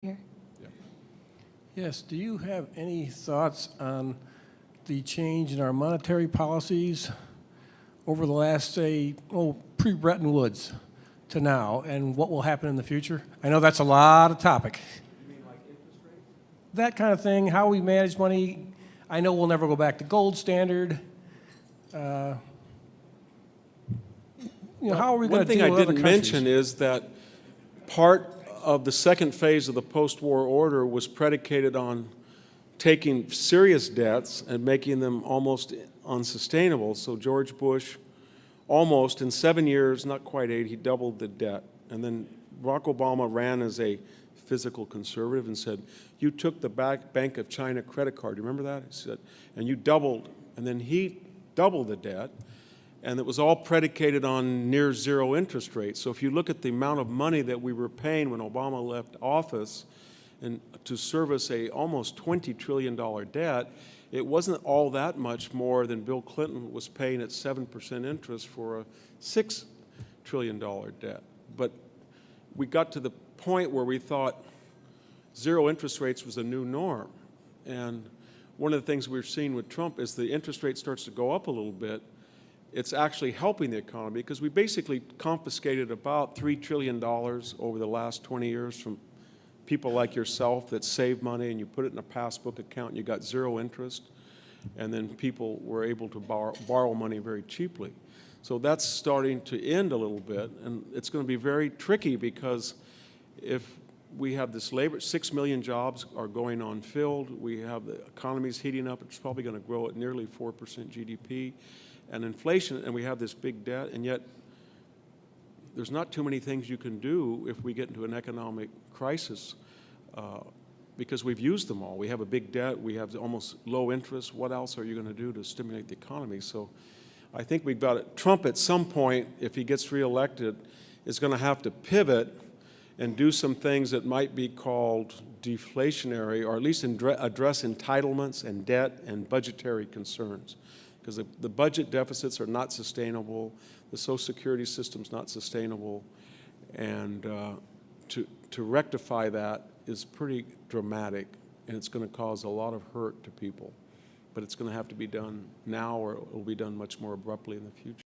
Here. Yes, do you have any thoughts on the change in our monetary policies over the last, say, pre-Bretton Woods to now, and what will happen in the future? I know that's a lot of topic. You mean like interest rates? That kind of thing, how we manage money. I know we'll never go back to gold standard. How are we going to deal with other countries? One thing I didn't mention is that part of the second phase of the post-war order was predicated on taking serious debts and making them almost unsustainable. So George Bush, almost in 7 years, not quite 8, he doubled the debt. And then Barack Obama ran as a fiscal conservative and said, you took the Bank of China credit card, you remember that? He said, and you doubled, and then he doubled the debt. And it was all predicated on near zero interest rates. So if you look at the amount of money that we were paying when Obama left office and to service a almost $20 trillion debt, it wasn't all that much more than Bill Clinton was paying at 7% interest for a $6 trillion debt. But we got to the point where we thought zero interest rates was a new norm. And one of the things we're seeing with Trump is the interest rate starts to go up a little bit. It's actually helping the economy because we basically confiscated about $3 trillion over the last 20 years from people like yourself that save money and you put it in a passbook account and you got zero interest, and then people were able to borrow money very cheaply. So that's starting to end a little bit, and it's going to be very tricky because if we have this labor, 6 million jobs are going unfilled, we have the economy's heating up, it's probably going to grow at nearly 4% GDP. And inflation, and we have this big debt, and yet there's not too many things you can do if we get into an economic crisis because we've used them all. We have a big debt, we have almost low interest. What else are you going to do to stimulate the economy? So I think we've got it. Trump at some point, if he gets reelected, is going to have to pivot and do some things that might be called deflationary, or at least address entitlements and debt and budgetary concerns. Because the budget deficits are not sustainable, the Social Security system's not sustainable, and to rectify that is pretty dramatic, and it's going to cause a lot of hurt to people. But it's going to have to be done now, or it will be done much more abruptly in the future.